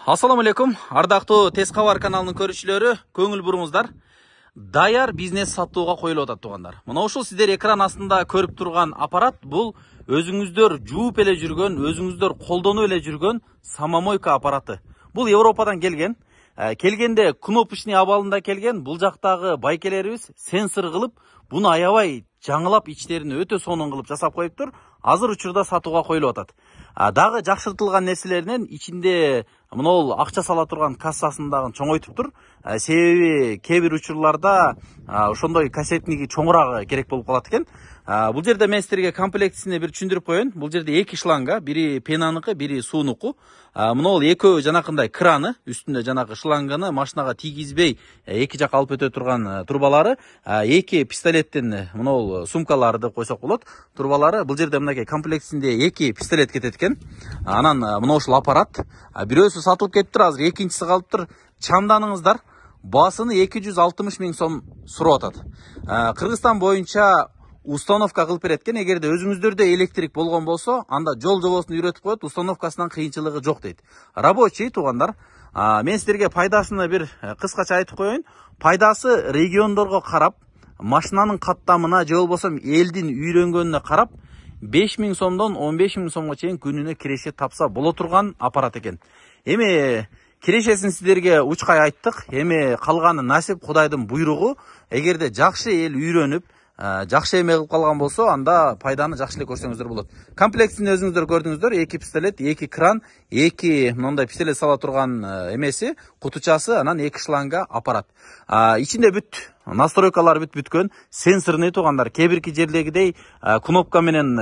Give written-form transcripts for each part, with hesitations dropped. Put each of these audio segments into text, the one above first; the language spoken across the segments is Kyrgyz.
Assalamu алейкум. Ардактуу Тез кабар каналынын көрүүчүлөрү, көңүл буруңуздар. Даяр бизнес сатууга коюлуп атат тугандар. Мына ушул сиздер экран астында көрүп турган аппарат бул өзүңүздөр жууп эле жүргөн, өзүңүздөр колдонуп эле жүргөн самомойка аппараты. Бул Европадан келген. Келгенде кнопочный абалында келген. Бул жактагы байкелерибиз сенсор кылып, буну аябай жаңылап ичтерин өтө сонун кылып жасап коюптур. Азыр учурда сатууга коюлуп атат. Дагы жакшыртылган нерселеринен ичинде мынол акча сала турган кассасындагы чоңойтуптур. Себеби кээ бир учурларда ошондой кассетниги чоңурагы керек болуп калат экен. Бул жерде мен сиздерге комплектисине бир түшүндүрүп коеюн. Бул жерде эки шланга, бири пенаныкы, бири суунуку. Мынол экөө жанакындай краны, үстүндө жанакы шланганы машинага тийгизбей эки жака алып өтө турган турбалары, эки пистолеттин мынол сумкаларды койсок болот. Турбалары бул жерде мынакей комплектисинде эки пистолет кетет экен. Анан мына ушул аппарат бирөөсү сатылып кетиптир, азыр экинчиси калыптыр. Чамданыңыздар. Басыны 260 миң сом сурап атат. Кыргызстан боюнча установка кылып берет экен. Эгерде өзүңүздөрдө электрик болгон болсо, анда жол жобосун үйрөтүп коет, установкасынан кыйынчылыгы жок дейт. Рабочий тугандар. Мен сиздерге пайдасына бир кыскача айтып коеюн. Пайдасы региондорго карап, машинанын каттамына же болбосо элдин үйрөнгөнүнө карап 5 миң сомдон 15 миң сомго чейин күнүнө киреше тапса боло турган аппарат экен. Эми кирешесин сиздерге учкай айттык. Эми калганы насип, Кудайдын буйругу. Эгерде жакшы эл үйрөнүп, жакшы эме кылып калган болсо, анда пайданы жакшы эле көрсөңүздөр болот. Комплектисин өзүңүздөр көрдүңүздөр, эки пистолет, эки кран, эки мындай пистолет сала турган эмеси, кутучасы, анан эки шланга аппарат. Ичинде бүт настройкалар бүткөн, сенсорный тугандар. Кээ бирки жердегидей кнопка менен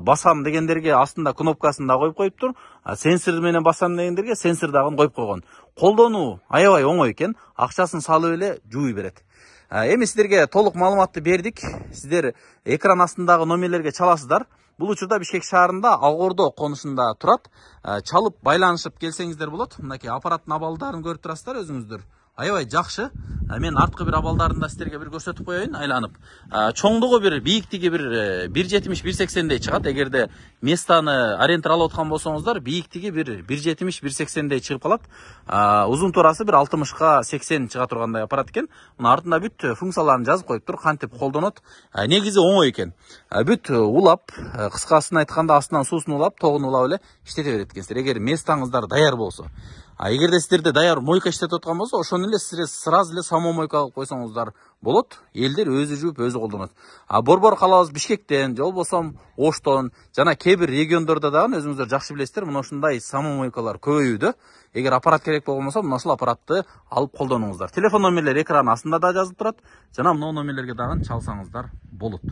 басам дегендерге астында кнопкасын да коюп коюптур. Сенсор менен басам дегендерге сенсор дагы коюп койгон. Колдонуу аябай оңой экен. Акчасын салып эле жууй берет. Эми сиздерге толук маалыматты бердик. Сиздер экран астындагы номерлерге чаласыздар. Бул учурда Бишкек шаарында Алгордо конушунда турат. Чалып байланышып келсеңиздер болот. Мынакей аппараттын абалдарын көрүп турасыздар өзүңүздөр. Аябай жакшы. Мен арткы бир абалдарын да сиздерге бир көрсөтүп коеюн, айланып. Чоңдугу бир, бийиктиги бир 170-180дей чыгат. Эгерде местаны арендер алып аткан болсоңуздар, бийиктиги бир 170-180дей чыгып калат. Узун турасы бир 60-80 чыга тургандай аппарат экен. Мына артында бүт функцияларын жазып коюптур, кантип колдонот. Негизи оңой экен. Бүт улап, кыскасын айтканда астынан суусун улап, тогун улап эле иштете берет экенсиздер. Эгер местаңыздар даяр болсо. Эгерде сиздерде даяр мойка иштетип аткан болсо, ошону эле сиздер сразу эле самомойка кылып койсоңуздар болот. Элдер өзү жууп, өзү колдонот. Борбор калабыз Бишкектен, же болбосо Оштон, жана кээ бир региондордо дагы өзүңүздөр жакшы билесиздер, мына ушундай самомойкалар көбөйүүдө. Эгер аппарат керек болгон болсо, мына ушул аппаратты алып колдонуңуздар. Телефон номерлери экран астында да жазылып турат. Жана мына номерлерге дагы чалсаңыздар болот.